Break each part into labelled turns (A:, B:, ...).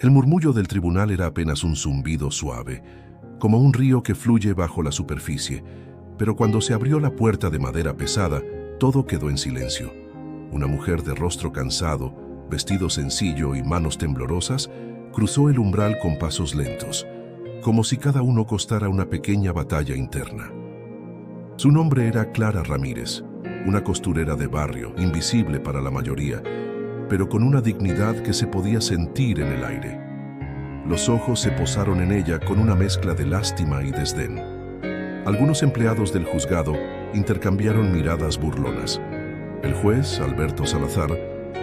A: El murmullo del tribunal era apenas un zumbido suave, como un río que fluye bajo la superficie, pero cuando se abrió la puerta de madera pesada, todo quedó en silencio. Una mujer de rostro cansado, vestido sencillo y manos temblorosas, cruzó el umbral con pasos lentos, como si cada uno costara una pequeña batalla interna. Su nombre era Clara Ramírez, una costurera de barrio, invisible para la mayoría, pero con una dignidad que se podía sentir en el aire. Los ojos se posaron en ella con una mezcla de lástima y desdén. Algunos empleados del juzgado intercambiaron miradas burlonas. El juez, Alberto Salazar,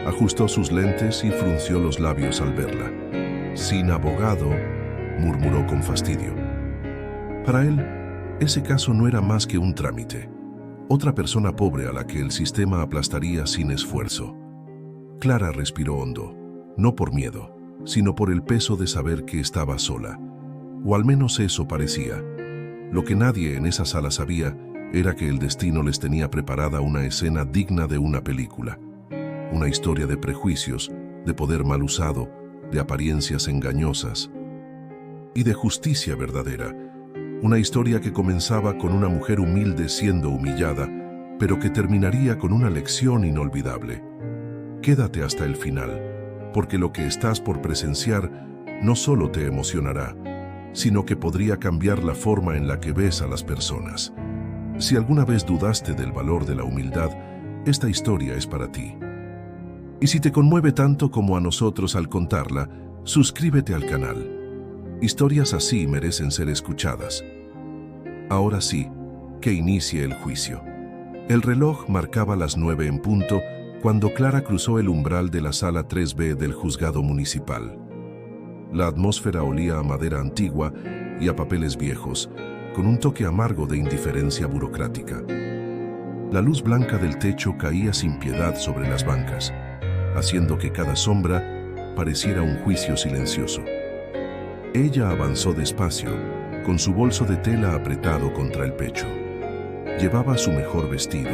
A: ajustó sus lentes y frunció los labios al verla. «Sin abogado», murmuró con fastidio. Para él, ese caso no era más que un trámite, otra persona pobre a la que el sistema aplastaría sin esfuerzo. Clara respiró hondo, no por miedo, sino por el peso de saber que estaba sola. O al menos eso parecía. Lo que nadie en esa sala sabía era que el destino les tenía preparada una escena digna de una película. Una historia de prejuicios, de poder mal usado, de apariencias engañosas y de justicia verdadera. Una historia que comenzaba con una mujer humilde siendo humillada, pero que terminaría con una lección inolvidable. Quédate hasta el final, porque lo que estás por presenciar no solo te emocionará, sino que podría cambiar la forma en la que ves a las personas. Si alguna vez dudaste del valor de la humildad, esta historia es para ti. Y si te conmueve tanto como a nosotros al contarla, suscríbete al canal. Historias así merecen ser escuchadas. Ahora sí, que inicie el juicio. El reloj marcaba las 9 en punto cuando Clara cruzó el umbral de la sala 3B del juzgado municipal. La atmósfera olía a madera antigua y a papeles viejos, con un toque amargo de indiferencia burocrática. La luz blanca del techo caía sin piedad sobre las bancas, haciendo que cada sombra pareciera un juicio silencioso. Ella avanzó despacio, con su bolso de tela apretado contra el pecho. Llevaba su mejor vestido,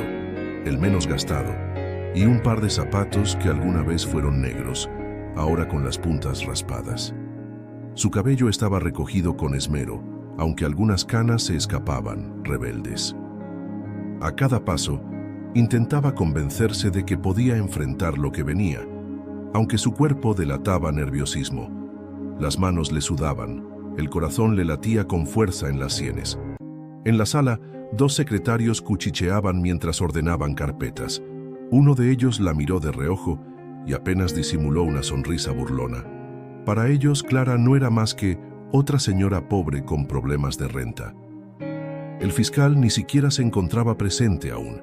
A: el menos gastado, y un par de zapatos que alguna vez fueron negros, ahora con las puntas raspadas. Su cabello estaba recogido con esmero, aunque algunas canas se escapaban, rebeldes. A cada paso, intentaba convencerse de que podía enfrentar lo que venía, aunque su cuerpo delataba nerviosismo. Las manos le sudaban, el corazón le latía con fuerza en las sienes. En la sala, 2 secretarios cuchicheaban mientras ordenaban carpetas. Uno de ellos la miró de reojo y apenas disimuló una sonrisa burlona. Para ellos, Clara no era más que otra señora pobre con problemas de renta. El fiscal ni siquiera se encontraba presente aún.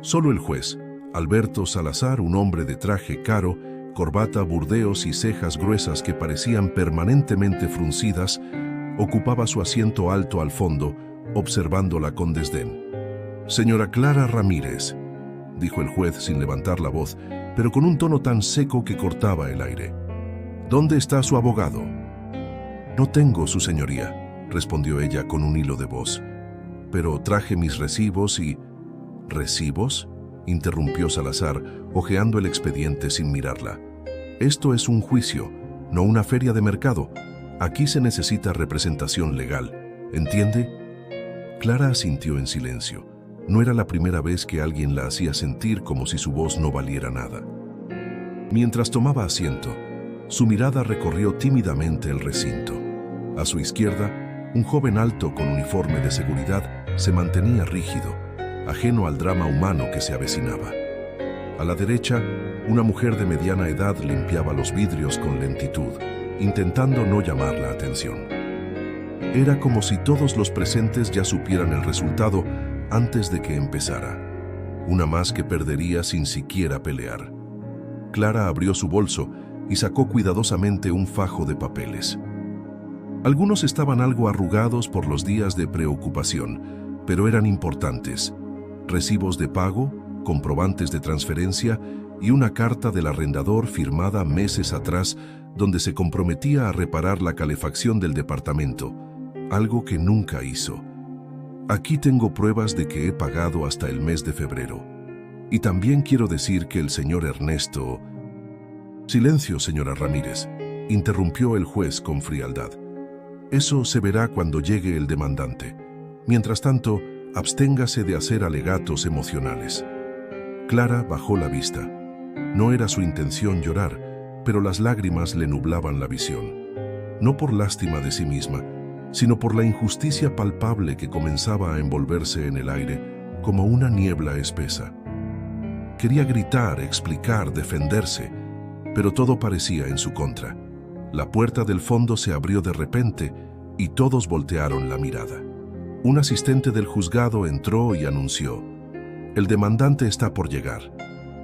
A: Solo el juez, Alberto Salazar, un hombre de traje caro, corbata burdeos y cejas gruesas que parecían permanentemente fruncidas, ocupaba su asiento alto al fondo, observándola con desdén. «Señora Clara Ramírez», dijo el juez sin levantar la voz, pero con un tono tan seco que cortaba el aire. «¿Dónde está su abogado?» «No tengo, su señoría», respondió ella con un hilo de voz. «Pero traje mis recibos y...» «¿Recibos?», interrumpió Salazar, hojeando el expediente sin mirarla. «Esto es un juicio, no una feria de mercado. Aquí se necesita representación legal. ¿Entiende?» Clara asintió en silencio. No era la primera vez que alguien la hacía sentir como si su voz no valiera nada. Mientras tomaba asiento, su mirada recorrió tímidamente el recinto. A su izquierda, un joven alto con uniforme de seguridad se mantenía rígido, ajeno al drama humano que se avecinaba. A la derecha, una mujer de mediana edad limpiaba los vidrios con lentitud, intentando no llamar la atención. Era como si todos los presentes ya supieran el resultado antes de que empezara. Una más que perdería sin siquiera pelear. Clara abrió su bolso y sacó cuidadosamente un fajo de papeles. Algunos estaban algo arrugados por los días de preocupación, pero eran importantes. Recibos de pago, comprobantes de transferencia y una carta del arrendador firmada meses atrás donde se comprometía a reparar la calefacción del departamento, algo que nunca hizo. Aquí tengo pruebas de que he pagado hasta el mes de febrero. Y también quiero decir que el señor Ernesto... Silencio, señora Ramírez, interrumpió el juez con frialdad. Eso se verá cuando llegue el demandante. Mientras tanto, absténgase de hacer alegatos emocionales. Clara bajó la vista. No era su intención llorar, pero las lágrimas le nublaban la visión. No por lástima de sí misma, sino por la injusticia palpable que comenzaba a envolverse en el aire como una niebla espesa. Quería gritar, explicar, defenderse, pero todo parecía en su contra. La puerta del fondo se abrió de repente y todos voltearon la mirada. Un asistente del juzgado entró y anunció: «El demandante está por llegar».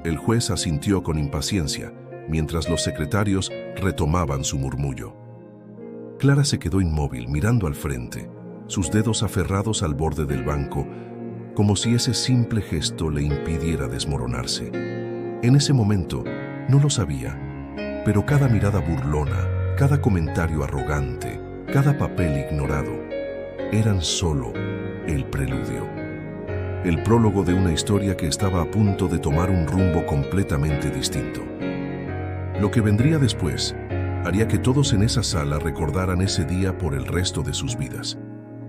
A: El juez asintió con impaciencia, mientras los secretarios retomaban su murmullo. Clara se quedó inmóvil, mirando al frente, sus dedos aferrados al borde del banco, como si ese simple gesto le impidiera desmoronarse. En ese momento, no lo sabía, pero cada mirada burlona, cada comentario arrogante, cada papel ignorado, eran solo el preludio. El prólogo de una historia que estaba a punto de tomar un rumbo completamente distinto. Lo que vendría después haría que todos en esa sala recordaran ese día por el resto de sus vidas.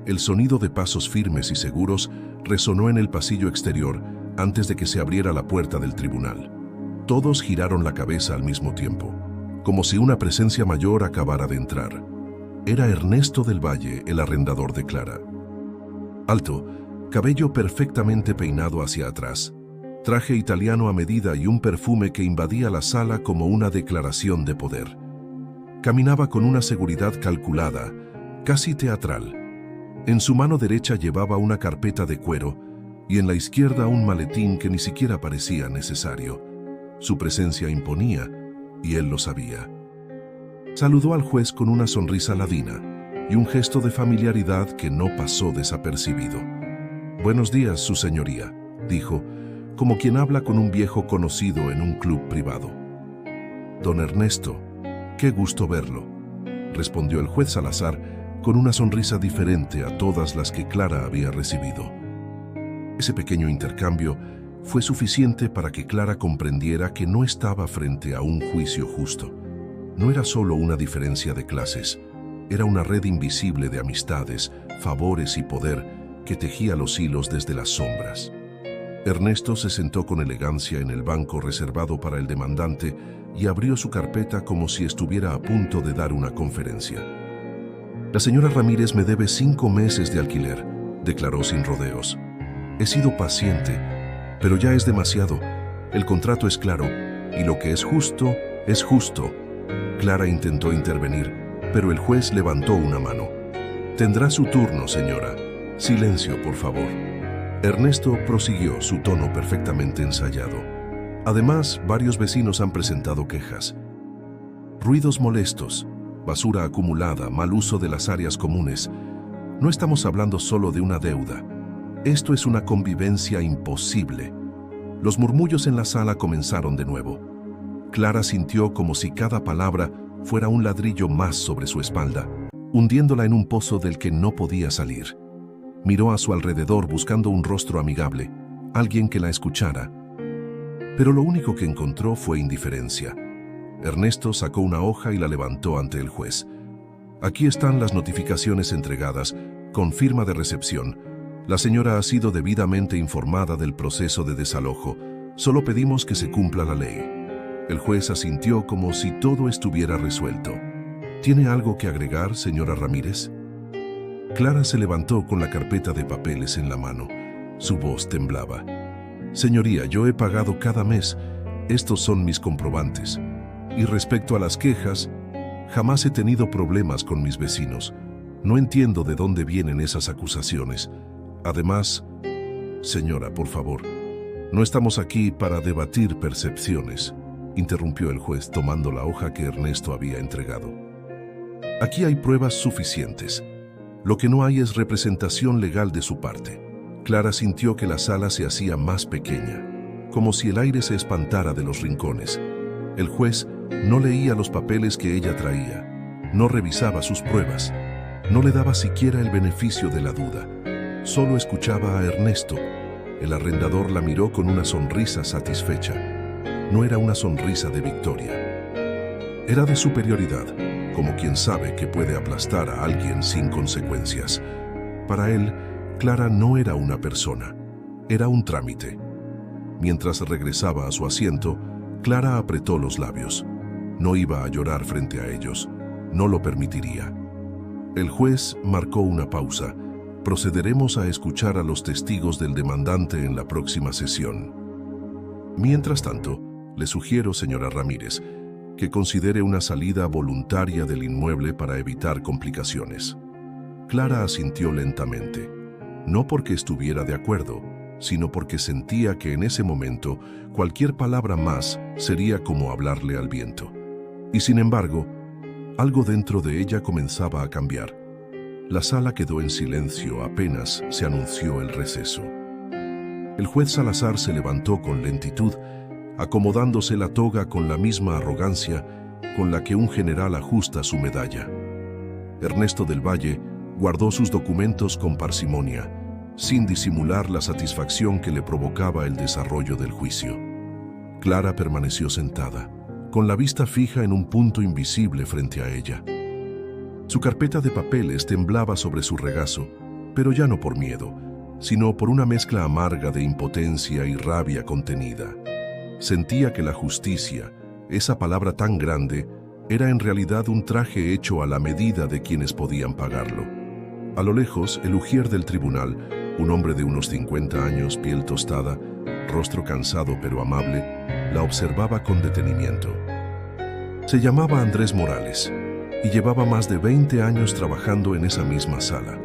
A: El sonido de pasos firmes y seguros resonó en el pasillo exterior antes de que se abriera la puerta del tribunal. Todos giraron la cabeza al mismo tiempo, como si una presencia mayor acabara de entrar. Era Ernesto del Valle, el arrendador de Clara. Alto, cabello perfectamente peinado hacia atrás, traje italiano a medida y un perfume que invadía la sala como una declaración de poder. Caminaba con una seguridad calculada, casi teatral. En su mano derecha llevaba una carpeta de cuero y en la izquierda un maletín que ni siquiera parecía necesario. Su presencia imponía, y él lo sabía. Saludó al juez con una sonrisa ladina y un gesto de familiaridad que no pasó desapercibido. «Buenos días, su señoría», dijo, como quien habla con un viejo conocido en un club privado. «Don Ernesto, qué gusto verlo», respondió el juez Salazar con una sonrisa diferente a todas las que Clara había recibido. Ese pequeño intercambio fue suficiente para que Clara comprendiera que no estaba frente a un juicio justo. No era solo una diferencia de clases, era una red invisible de amistades, favores y poder que tejía los hilos desde las sombras. Ernesto se sentó con elegancia en el banco reservado para el demandante y abrió su carpeta como si estuviera a punto de dar una conferencia. «La señora Ramírez me debe 5 meses de alquiler», declaró sin rodeos. «He sido paciente, pero ya es demasiado. El contrato es claro, y lo que es justo, es justo». Clara intentó intervenir, pero el juez levantó una mano. «Tendrá su turno, señora. Silencio, por favor». Ernesto prosiguió, su tono perfectamente ensayado. «Además, varios vecinos han presentado quejas. Ruidos molestos, basura acumulada, mal uso de las áreas comunes. No estamos hablando solo de una deuda. Esto es una convivencia imposible». Los murmullos en la sala comenzaron de nuevo. Clara sintió como si cada palabra fuera un ladrillo más sobre su espalda, hundiéndola en un pozo del que no podía salir. Miró a su alrededor buscando un rostro amigable, alguien que la escuchara. Pero lo único que encontró fue indiferencia. Ernesto sacó una hoja y la levantó ante el juez. «Aquí están las notificaciones entregadas, con firma de recepción. La señora ha sido debidamente informada del proceso de desalojo. Solo pedimos que se cumpla la ley». El juez asintió como si todo estuviera resuelto. «¿Tiene algo que agregar, señora Ramírez?» Clara se levantó con la carpeta de papeles en la mano. Su voz temblaba. «Señoría, yo he pagado cada mes. Estos son mis comprobantes. Y respecto a las quejas, jamás he tenido problemas con mis vecinos. No entiendo de dónde vienen esas acusaciones. Además, señora, por favor, no estamos aquí para debatir percepciones», interrumpió el juez tomando la hoja que Ernesto había entregado. «Aquí hay pruebas suficientes. Lo que no hay es representación legal de su parte». Clara sintió que la sala se hacía más pequeña, como si el aire se espantara de los rincones. El juez no leía los papeles que ella traía, no revisaba sus pruebas, no le daba siquiera el beneficio de la duda. Solo escuchaba a Ernesto. El arrendador la miró con una sonrisa satisfecha. No era una sonrisa de victoria. Era de superioridad, como quien sabe que puede aplastar a alguien sin consecuencias. Para él, Clara no era una persona, era un trámite. Mientras regresaba a su asiento, Clara apretó los labios. No iba a llorar frente a ellos, no lo permitiría. El juez marcó una pausa. Procederemos a escuchar a los testigos del demandante en la próxima sesión. Mientras tanto, le sugiero, señora Ramírez, que considere una salida voluntaria del inmueble para evitar complicaciones. Clara asintió lentamente, no porque estuviera de acuerdo, sino porque sentía que en ese momento cualquier palabra más sería como hablarle al viento. Y sin embargo, algo dentro de ella comenzaba a cambiar. La sala quedó en silencio apenas se anunció el receso. El juez Salazar se levantó con lentitud, acomodándose la toga con la misma arrogancia con la que un general ajusta su medalla. Ernesto del Valle guardó sus documentos con parsimonia, sin disimular la satisfacción que le provocaba el desarrollo del juicio. Clara permaneció sentada, con la vista fija en un punto invisible frente a ella. Su carpeta de papeles temblaba sobre su regazo, pero ya no por miedo, sino por una mezcla amarga de impotencia y rabia contenida. Sentía que la justicia, esa palabra tan grande, era en realidad un traje hecho a la medida de quienes podían pagarlo. A lo lejos, el ujier del tribunal, un hombre de unos 50 años, piel tostada, rostro cansado pero amable, la observaba con detenimiento. Se llamaba Andrés Morales y llevaba más de 20 años trabajando en esa misma sala.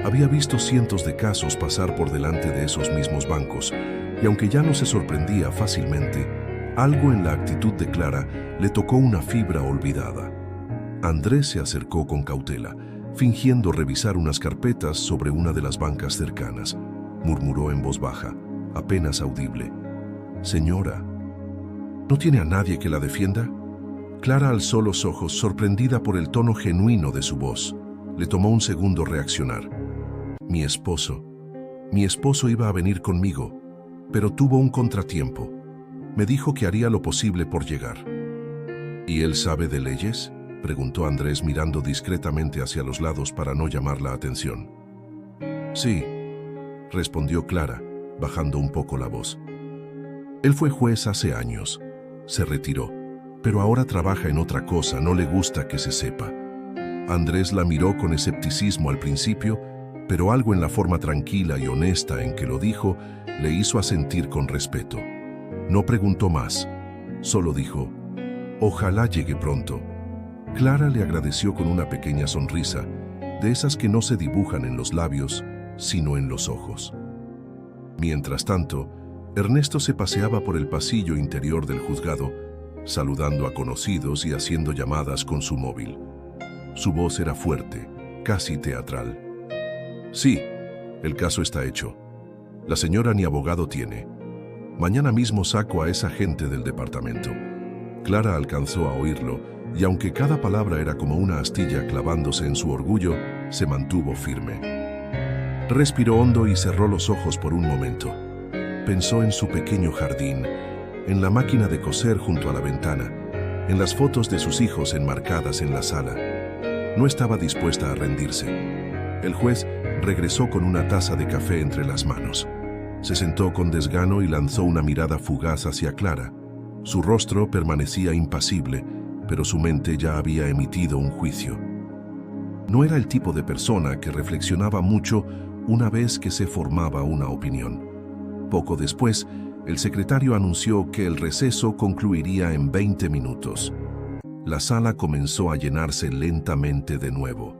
A: Había visto cientos de casos pasar por delante de esos mismos bancos, y aunque ya no se sorprendía fácilmente, algo en la actitud de Clara le tocó una fibra olvidada. Andrés se acercó con cautela, fingiendo revisar unas carpetas sobre una de las bancas cercanas. Murmuró en voz baja, apenas audible: «Señora, ¿no tiene a nadie que la defienda?». Clara alzó los ojos, sorprendida por el tono genuino de su voz. Le tomó un segundo reaccionar. Mi esposo iba a venir conmigo, pero tuvo un contratiempo. Me dijo que haría lo posible por llegar». «¿Y él sabe de leyes?», preguntó Andrés mirando discretamente hacia los lados para no llamar la atención. «Sí», respondió Clara, bajando un poco la voz. «Él fue juez hace años. Se retiró, pero ahora trabaja en otra cosa, no le gusta que se sepa». Andrés la miró con escepticismo al principio, pero algo en la forma tranquila y honesta en que lo dijo le hizo asentir con respeto. No preguntó más, solo dijo: «Ojalá llegue pronto». Clara le agradeció con una pequeña sonrisa, de esas que no se dibujan en los labios, sino en los ojos. Mientras tanto, Ernesto se paseaba por el pasillo interior del juzgado, saludando a conocidos y haciendo llamadas con su móvil. Su voz era fuerte, casi teatral. «Sí, el caso está hecho. La señora ni abogado tiene. Mañana mismo saco a esa gente del departamento». Clara alcanzó a oírlo, y aunque cada palabra era como una astilla clavándose en su orgullo, se mantuvo firme. Respiró hondo y cerró los ojos por un momento. Pensó en su pequeño jardín, en la máquina de coser junto a la ventana, en las fotos de sus hijos enmarcadas en la sala. No estaba dispuesta a rendirse. El juez regresó con una taza de café entre las manos. Se sentó con desgano y lanzó una mirada fugaz hacia Clara. Su rostro permanecía impasible, pero su mente ya había emitido un juicio. No era el tipo de persona que reflexionaba mucho una vez que se formaba una opinión. Poco después, el secretario anunció que el receso concluiría en 20 minutos. La sala comenzó a llenarse lentamente de nuevo.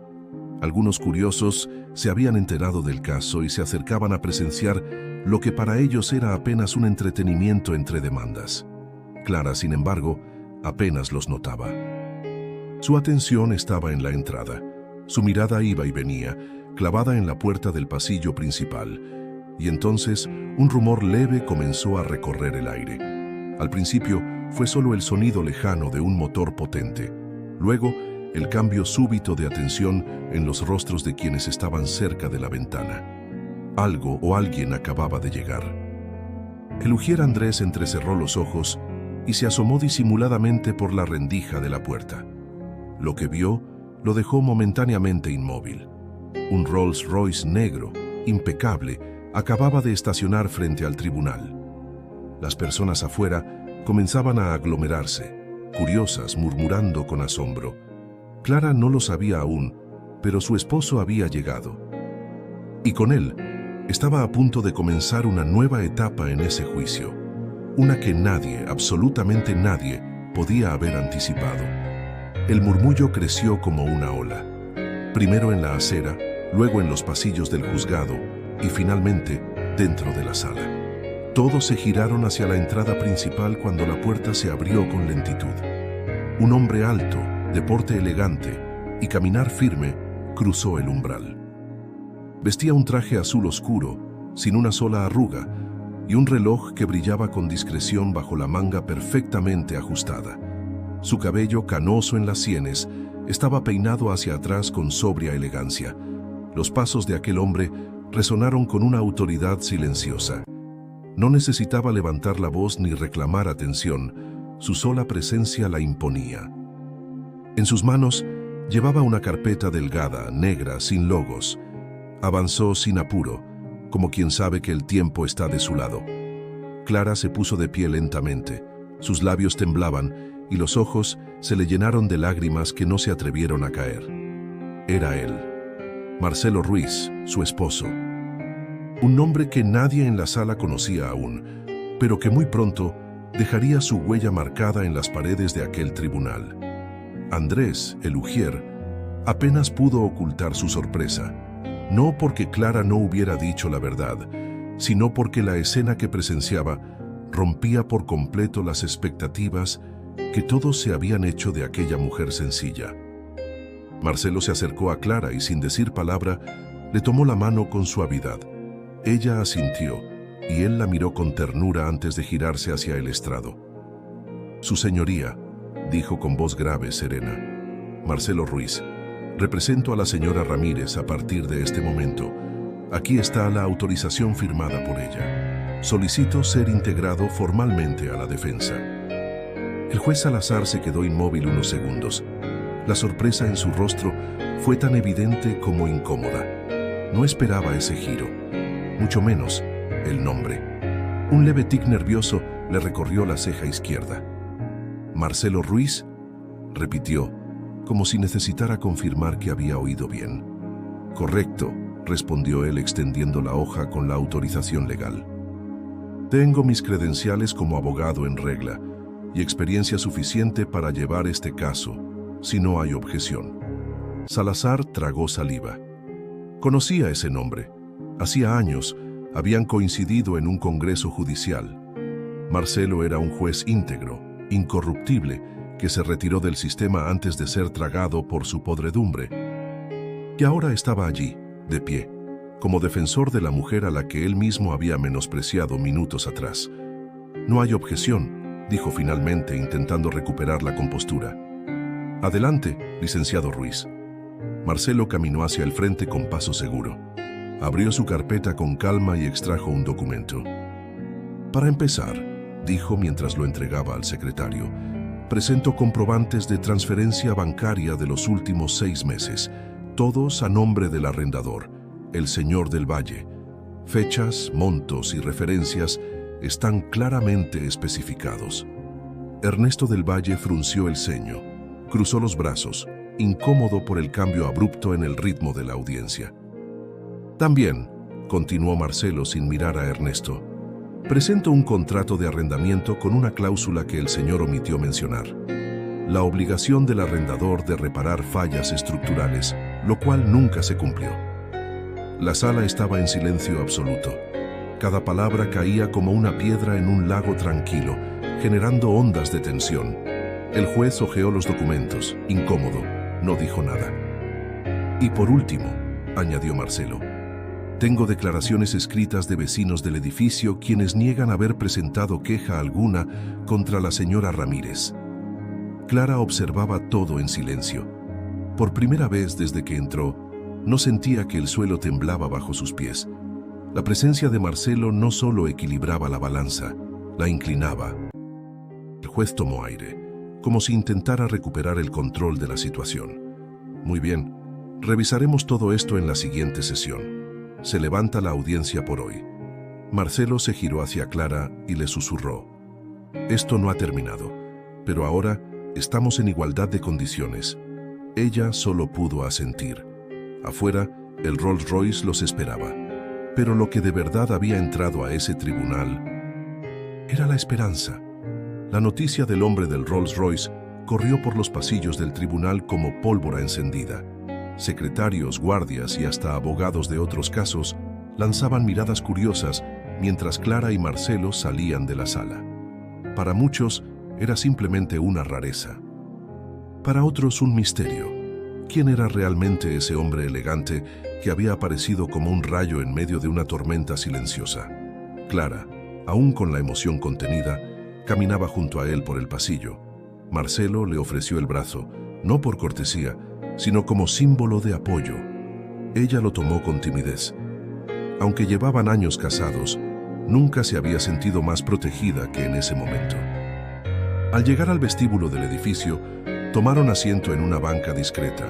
A: Algunos curiosos se habían enterado del caso y se acercaban a presenciar lo que para ellos era apenas un entretenimiento entre demandas. Clara, sin embargo, apenas los notaba. Su atención estaba en la entrada. Su mirada iba y venía, clavada en la puerta del pasillo principal, y entonces un rumor leve comenzó a recorrer el aire. Al principio fue solo el sonido lejano de un motor potente. Luego, el cambio súbito de atención en los rostros de quienes estaban cerca de la ventana. Algo o alguien acababa de llegar. El ujier Andrés entrecerró los ojos y se asomó disimuladamente por la rendija de la puerta. Lo que vio lo dejó momentáneamente inmóvil. Un Rolls Royce negro, impecable, acababa de estacionar frente al tribunal. Las personas afuera comenzaban a aglomerarse, curiosas, murmurando con asombro. Clara no lo sabía aún, pero su esposo había llegado. Y con él estaba a punto de comenzar una nueva etapa en ese juicio, una que nadie, absolutamente nadie, podía haber anticipado. El murmullo creció como una ola, primero en la acera, luego en los pasillos del juzgado y finalmente dentro de la sala. Todos se giraron hacia la entrada principal cuando la puerta se abrió con lentitud. Un hombre alto, de porte elegante y caminar firme, cruzó el umbral. Vestía un traje azul oscuro, sin una sola arruga, y un reloj que brillaba con discreción bajo la manga perfectamente ajustada. Su cabello canoso en las sienes estaba peinado hacia atrás con sobria elegancia. Los pasos de aquel hombre resonaron con una autoridad silenciosa. No necesitaba levantar la voz ni reclamar atención, su sola presencia la imponía. En sus manos llevaba una carpeta delgada, negra, sin logos. Avanzó sin apuro, como quien sabe que el tiempo está de su lado. Clara se puso de pie lentamente. Sus labios temblaban y los ojos se le llenaron de lágrimas que no se atrevieron a caer. Era él, Marcelo Ruiz, su esposo. Un nombre que nadie en la sala conocía aún, pero que muy pronto dejaría su huella marcada en las paredes de aquel tribunal. Andrés, el ujier, apenas pudo ocultar su sorpresa, no porque Clara no hubiera dicho la verdad, sino porque la escena que presenciaba rompía por completo las expectativas que todos se habían hecho de aquella mujer sencilla. Marcelo se acercó a Clara y sin decir palabra, le tomó la mano con suavidad. Ella asintió y él la miró con ternura antes de girarse hacia el estrado. «Su señoría», dijo con voz grave, serena. «Marcelo Ruiz, represento a la señora Ramírez a partir de este momento. Aquí está la autorización firmada por ella. Solicito ser integrado formalmente a la defensa». El juez Salazar se quedó inmóvil unos segundos. La sorpresa en su rostro fue tan evidente como incómoda. No esperaba ese giro, mucho menos el nombre. Un leve tic nervioso le recorrió la ceja izquierda. «¿Marcelo Ruiz?», repitió, como si necesitara confirmar que había oído bien. «Correcto», respondió él extendiendo la hoja con la autorización legal. «Tengo mis credenciales como abogado en regla y experiencia suficiente para llevar este caso, si no hay objeción». Salazar tragó saliva. Conocía ese nombre. Hacía años habían coincidido en un congreso judicial. Marcelo era un juez íntegro, incorruptible, que se retiró del sistema antes de ser tragado por su podredumbre. Y ahora estaba allí, de pie, como defensor de la mujer a la que él mismo había menospreciado minutos atrás. «No hay objeción», dijo finalmente, intentando recuperar la compostura. «Adelante, licenciado Ruiz». Marcelo caminó hacia el frente con paso seguro. Abrió su carpeta con calma y extrajo un documento. «Para empezar», dijo mientras lo entregaba al secretario, «presento comprobantes de transferencia bancaria de los últimos 6 meses, todos a nombre del arrendador, el señor del Valle. Fechas, montos y referencias están claramente especificados». Ernesto del Valle frunció el ceño, cruzó los brazos, incómodo por el cambio abrupto en el ritmo de la audiencia. «También», continuó Marcelo sin mirar a Ernesto, «presento un contrato de arrendamiento con una cláusula que el señor omitió mencionar. La obligación del arrendador de reparar fallas estructurales, lo cual nunca se cumplió». La sala estaba en silencio absoluto. Cada palabra caía como una piedra en un lago tranquilo, generando ondas de tensión. El juez hojeó los documentos, incómodo, no dijo nada. «Y por último», añadió Marcelo, «tengo declaraciones escritas de vecinos del edificio quienes niegan haber presentado queja alguna contra la señora Ramírez». Clara observaba todo en silencio. Por primera vez desde que entró, no sentía que el suelo temblaba bajo sus pies. La presencia de Marcelo no solo equilibraba la balanza, la inclinaba. El juez tomó aire, como si intentara recuperar el control de la situación. Muy bien, revisaremos todo esto en la siguiente sesión. Se levanta la audiencia por hoy. Marcelo se giró hacia Clara y le susurró: esto no ha terminado, pero ahora estamos en igualdad de condiciones. Ella solo pudo asentir. Afuera, el Rolls Royce los esperaba. Pero lo que de verdad había entrado a ese tribunal era la esperanza. La noticia del hombre del Rolls Royce corrió por los pasillos del tribunal como pólvora encendida. Secretarios, guardias y hasta abogados de otros casos lanzaban miradas curiosas mientras Clara y Marcelo salían de la sala. Para muchos era simplemente una rareza. Para otros un misterio. ¿Quién era realmente ese hombre elegante que había aparecido como un rayo en medio de una tormenta silenciosa? Clara, aún con la emoción contenida, caminaba junto a él por el pasillo. Marcelo le ofreció el brazo, no por cortesía, sino como símbolo de apoyo. Ella lo tomó con timidez. Aunque llevaban años casados, nunca se había sentido más protegida que en ese momento. Al llegar al vestíbulo del edificio, tomaron asiento en una banca discreta,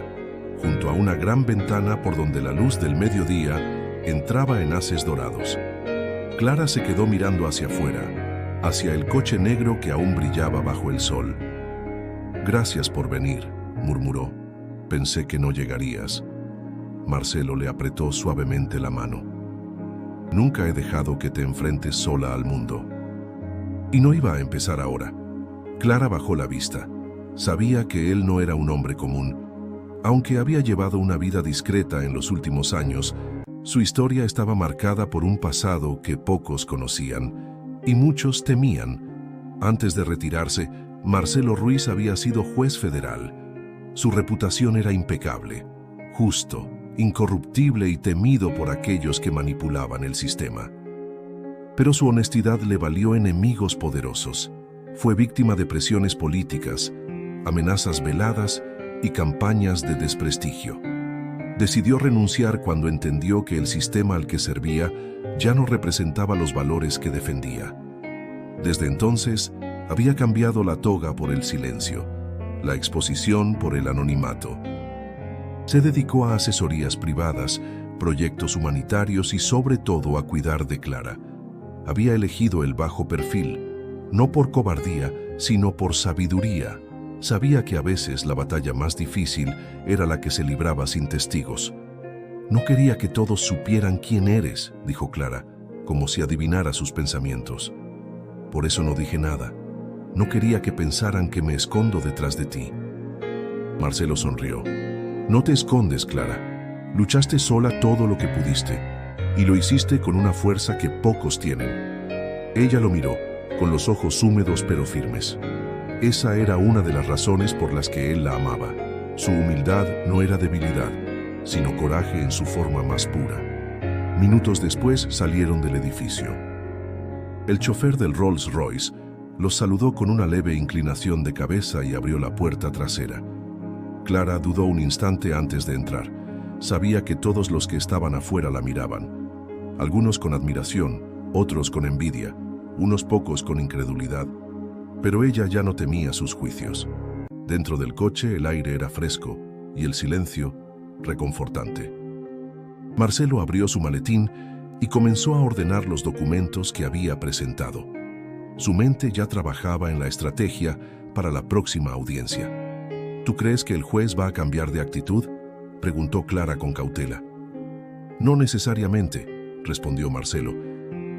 A: junto a una gran ventana por donde la luz del mediodía entraba en haces dorados. Clara se quedó mirando hacia afuera, hacia el coche negro que aún brillaba bajo el sol. «Gracias por venir», murmuró. «Pensé que no llegarías». Marcelo le apretó suavemente la mano. «Nunca he dejado que te enfrentes sola al mundo». Y no iba a empezar ahora. Clara bajó la vista. Sabía que él no era un hombre común. Aunque había llevado una vida discreta en los últimos años, su historia estaba marcada por un pasado que pocos conocían y muchos temían. Antes de retirarse, Marcelo Ruiz había sido juez federal. Su reputación era impecable, justo, incorruptible y temido por aquellos que manipulaban el sistema. Pero su honestidad le valió enemigos poderosos. Fue víctima de presiones políticas, amenazas veladas y campañas de desprestigio. Decidió renunciar cuando entendió que el sistema al que servía ya no representaba los valores que defendía. Desde entonces, había cambiado la toga por el silencio, la exposición por el anonimato. Se dedicó a asesorías privadas, proyectos humanitarios y sobre todo a cuidar de Clara. Había elegido el bajo perfil, no por cobardía, sino por sabiduría. Sabía que a veces la batalla más difícil era la que se libraba sin testigos. «No quería que todos supieran quién eres», dijo Clara, como si adivinara sus pensamientos. «Por eso no dije nada. No quería que pensaran que me escondo detrás de ti». Marcelo sonrió. «No te escondes, Clara. Luchaste sola todo lo que pudiste, y lo hiciste con una fuerza que pocos tienen». Ella lo miró, con los ojos húmedos pero firmes. Esa era una de las razones por las que él la amaba. Su humildad no era debilidad, sino coraje en su forma más pura. Minutos después salieron del edificio. El chofer del Rolls Royce los saludó con una leve inclinación de cabeza y abrió la puerta trasera. Clara dudó un instante antes de entrar. Sabía que todos los que estaban afuera la miraban. Algunos con admiración, otros con envidia, unos pocos con incredulidad. Pero ella ya no temía sus juicios. Dentro del coche el aire era fresco y el silencio reconfortante. Marcelo abrió su maletín y comenzó a ordenar los documentos que había presentado. Su mente ya trabajaba en la estrategia para la próxima audiencia. «¿Tú crees que el juez va a cambiar de actitud?», preguntó Clara con cautela. «No necesariamente», respondió Marcelo.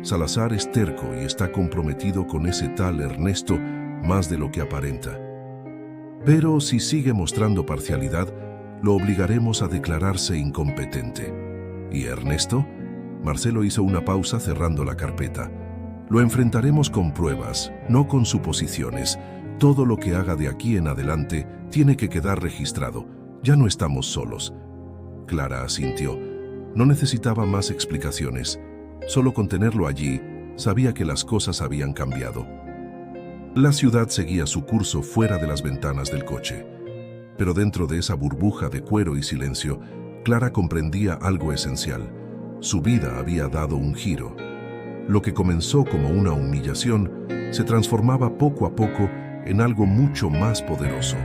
A: «Salazar es terco y está comprometido con ese tal Ernesto más de lo que aparenta. Pero si sigue mostrando parcialidad, lo obligaremos a declararse incompetente». «¿Y Ernesto?». Marcelo hizo una pausa cerrando la carpeta. «Lo enfrentaremos con pruebas, no con suposiciones. Todo lo que haga de aquí en adelante tiene que quedar registrado. Ya no estamos solos». Clara asintió. No necesitaba más explicaciones. Solo con tenerlo allí, sabía que las cosas habían cambiado. La ciudad seguía su curso fuera de las ventanas del coche. Pero dentro de esa burbuja de cuero y silencio, Clara comprendía algo esencial. Su vida había dado un giro. Lo que comenzó como una humillación se transformaba poco a poco en algo mucho más poderoso.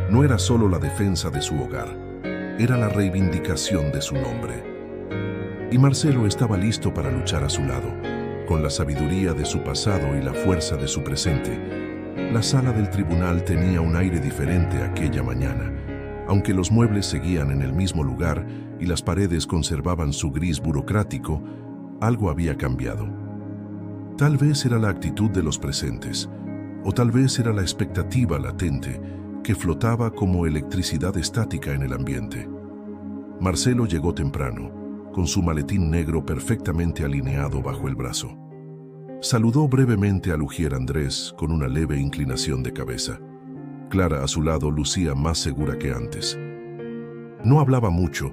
A: No era solo la defensa de su hogar, era la reivindicación de su nombre. Y Marcelo estaba listo para luchar a su lado, con la sabiduría de su pasado y la fuerza de su presente. La sala del tribunal tenía un aire diferente aquella mañana. Aunque los muebles seguían en el mismo lugar y las paredes conservaban su gris burocrático, algo había cambiado. Tal vez era la actitud de los presentes, o tal vez era la expectativa latente que flotaba como electricidad estática en el ambiente. Marcelo llegó temprano, con su maletín negro perfectamente alineado bajo el brazo. Saludó brevemente al ujier Andrés con una leve inclinación de cabeza. Clara a su lado lucía más segura que antes. No hablaba mucho,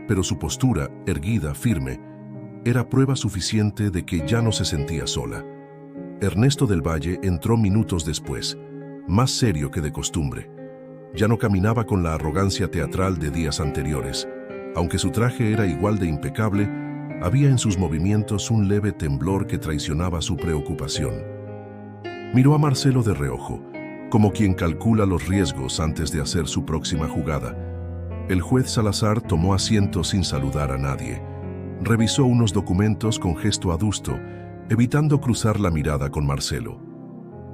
A: pero su postura, erguida, firme, era prueba suficiente de que ya no se sentía sola. Ernesto del Valle entró minutos después, más serio que de costumbre. Ya no caminaba con la arrogancia teatral de días anteriores. Aunque su traje era igual de impecable, había en sus movimientos un leve temblor que traicionaba su preocupación. Miró a Marcelo de reojo, como quien calcula los riesgos antes de hacer su próxima jugada. El juez Salazar tomó asiento sin saludar a nadie. Revisó unos documentos con gesto adusto, evitando cruzar la mirada con Marcelo.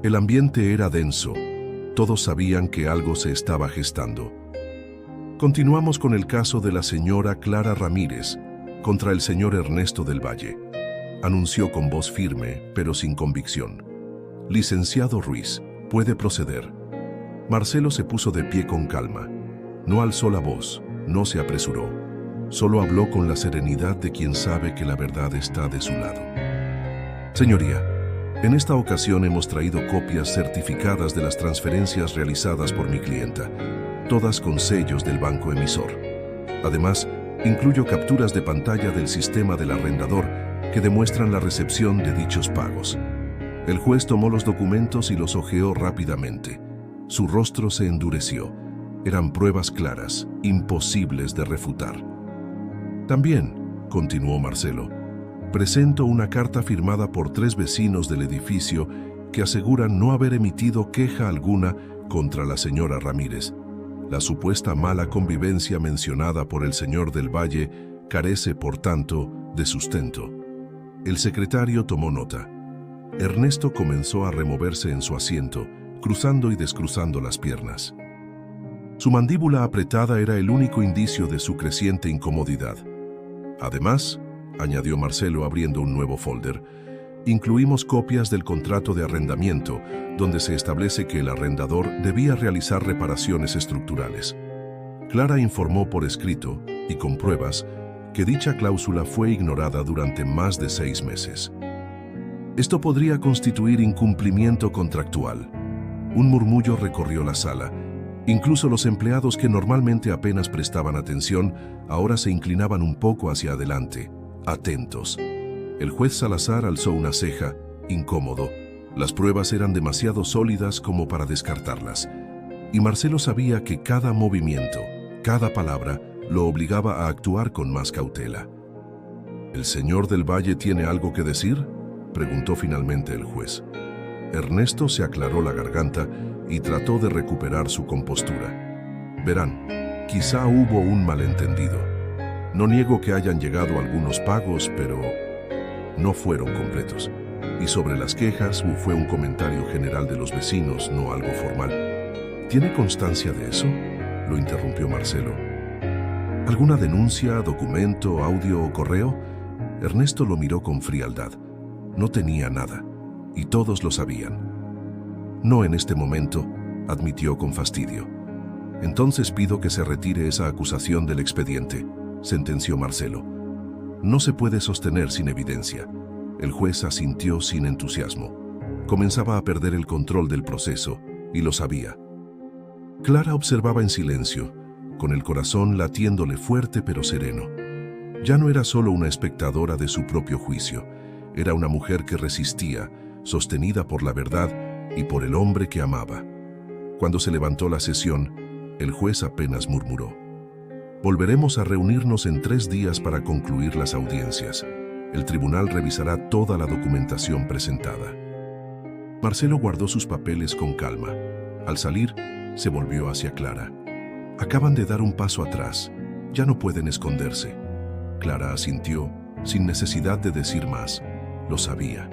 A: El ambiente era denso. Todos sabían que algo se estaba gestando. Continuamos con el caso de la señora Clara Ramírez contra el señor Ernesto del Valle, anunció con voz firme, pero sin convicción. Licenciado Ruiz, puede proceder. Marcelo se puso de pie con calma. No alzó la voz, no se apresuró. Solo habló con la serenidad de quien sabe que la verdad está de su lado. Señoría, en esta ocasión hemos traído copias certificadas de las transferencias realizadas por mi clienta, todas con sellos del banco emisor. Además, incluyo capturas de pantalla del sistema del arrendador que demuestran la recepción de dichos pagos. El juez tomó los documentos y los hojeó rápidamente. Su rostro se endureció. Eran pruebas claras, imposibles de refutar. También, continuó Marcelo, presento una carta firmada por 3 vecinos del edificio que aseguran no haber emitido queja alguna contra la señora Ramírez. La supuesta mala convivencia mencionada por el señor del Valle carece, por tanto, de sustento. El secretario tomó nota. Ernesto comenzó a removerse en su asiento, cruzando y descruzando las piernas. Su mandíbula apretada era el único indicio de su creciente incomodidad. Además, añadió Marcelo abriendo un nuevo folder, incluimos copias del contrato de arrendamiento, donde se establece que el arrendador debía realizar reparaciones estructurales. Clara informó por escrito, y con pruebas, que dicha cláusula fue ignorada durante más de 6 meses. Esto podría constituir incumplimiento contractual. Un murmullo recorrió la sala. Incluso los empleados que normalmente apenas prestaban atención, ahora se inclinaban un poco hacia adelante, atentos. El juez Salazar alzó una ceja, incómodo. Las pruebas eran demasiado sólidas como para descartarlas. Y Marcelo sabía que cada movimiento, cada palabra, lo obligaba a actuar con más cautela. ¿El señor del Valle tiene algo que decir?, preguntó finalmente el juez. Ernesto se aclaró la garganta y trató de recuperar su compostura. Verán, quizá hubo un malentendido. No niego que hayan llegado algunos pagos, pero no fueron completos. Y sobre las quejas fue un comentario general de los vecinos, no algo formal. ¿Tiene constancia de eso?, lo interrumpió Marcelo. ¿Alguna denuncia, documento, audio o correo? Ernesto lo miró con frialdad. No tenía nada, y todos lo sabían. No en este momento, admitió con fastidio. Entonces pido que se retire esa acusación del expediente, sentenció Marcelo. No se puede sostener sin evidencia. El juez asintió sin entusiasmo. Comenzaba a perder el control del proceso, y lo sabía. Clara observaba en silencio, con el corazón latiéndole fuerte pero sereno. Ya no era solo una espectadora de su propio juicio. Era una mujer que resistía, sostenida por la verdad y por el hombre que amaba. Cuando se levantó la sesión, el juez apenas murmuró: volveremos a reunirnos en 3 días para concluir las audiencias. El tribunal revisará toda la documentación presentada. Marcelo guardó sus papeles con calma. Al salir, se volvió hacia Clara. Acaban de dar un paso atrás. Ya no pueden esconderse. Clara asintió, sin necesidad de decir más. Lo sabía.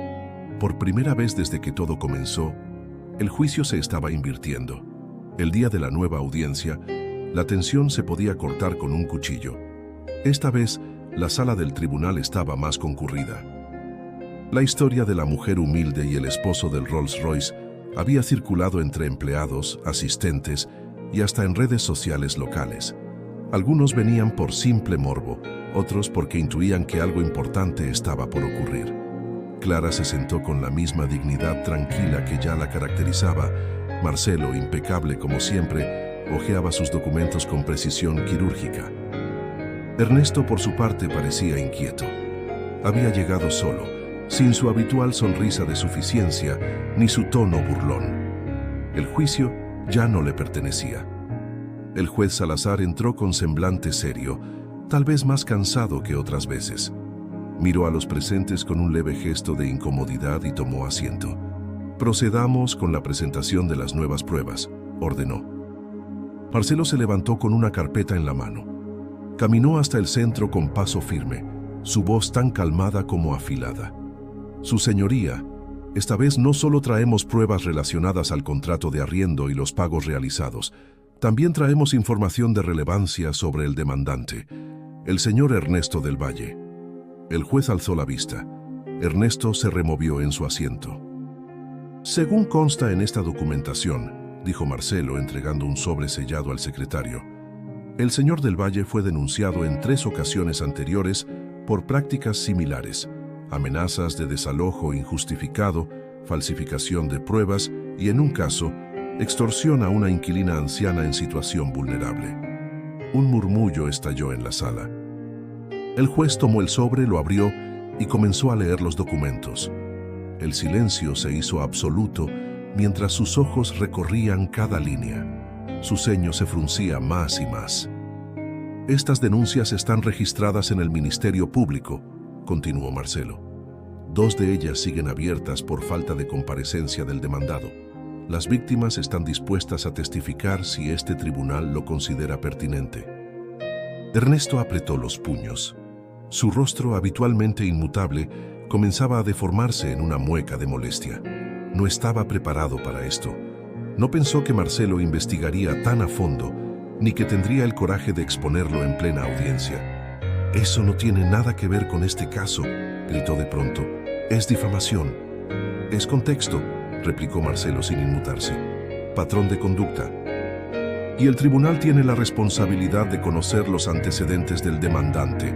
A: Por primera vez desde que todo comenzó, el juicio se estaba invirtiendo. El día de la nueva audiencia, la tensión se podía cortar con un cuchillo. Esta vez, la sala del tribunal estaba más concurrida. La historia de la mujer humilde y el esposo del Rolls Royce había circulado entre empleados, asistentes y hasta en redes sociales locales. Algunos venían por simple morbo, otros porque intuían que algo importante estaba por ocurrir. Clara se sentó con la misma dignidad tranquila que ya la caracterizaba. Marcelo, impecable como siempre, hojeaba sus documentos con precisión quirúrgica. Ernesto, por su parte, parecía inquieto. Había llegado solo, sin su habitual sonrisa de suficiencia ni su tono burlón. El juicio ya no le pertenecía. El juez Salazar entró con semblante serio, tal vez más cansado que otras veces. Miró a los presentes con un leve gesto de incomodidad y tomó asiento. «Procedamos con la presentación de las nuevas pruebas», ordenó. Marcelo se levantó con una carpeta en la mano. Caminó hasta el centro con paso firme, su voz tan calmada como afilada. «Su señoría, esta vez no solo traemos pruebas relacionadas al contrato de arriendo y los pagos realizados, también traemos información de relevancia sobre el demandante, el señor Ernesto del Valle». El juez alzó la vista. Ernesto se removió en su asiento. «Según consta en esta documentación», dijo Marcelo entregando un sobre sellado al secretario, «el señor del Valle fue denunciado en 3 ocasiones anteriores por prácticas similares, amenazas de desalojo injustificado, falsificación de pruebas y, en un caso, extorsión a una inquilina anciana en situación vulnerable». Un murmullo estalló en la sala. El juez tomó el sobre, lo abrió y comenzó a leer los documentos. El silencio se hizo absoluto mientras sus ojos recorrían cada línea. Su ceño se fruncía más y más. «Estas denuncias están registradas en el Ministerio Público», continuó Marcelo. «2 de ellas siguen abiertas por falta de comparecencia del demandado. Las víctimas están dispuestas a testificar si este tribunal lo considera pertinente». Ernesto apretó los puños. Su rostro, habitualmente inmutable, comenzaba a deformarse en una mueca de molestia. No estaba preparado para esto. No pensó que Marcelo investigaría tan a fondo, ni que tendría el coraje de exponerlo en plena audiencia. «Eso no tiene nada que ver con este caso», gritó de pronto. «Es difamación». «Es contexto», replicó Marcelo sin inmutarse. «Patrón de conducta. Y el tribunal tiene la responsabilidad de conocer los antecedentes del demandante,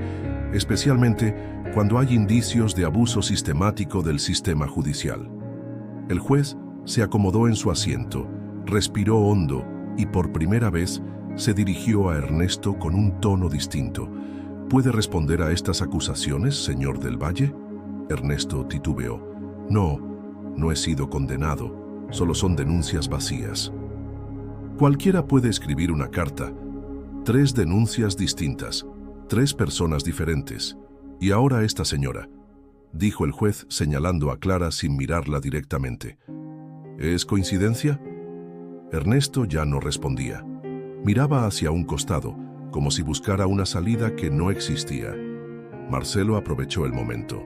A: especialmente cuando hay indicios de abuso sistemático del sistema judicial». El juez se acomodó en su asiento, respiró hondo y por primera vez se dirigió a Ernesto con un tono distinto. «¿Puede responder a estas acusaciones, señor del Valle?» Ernesto titubeó. No he sido condenado, solo son denuncias vacías». Cualquiera puede escribir una carta. 3 denuncias distintas, 3 personas diferentes. Y ahora esta señora, dijo el juez señalando a Clara sin mirarla directamente. ¿Es coincidencia? Ernesto ya no respondía. Miraba hacia un costado, como si buscara una salida que no existía. Marcelo aprovechó el momento.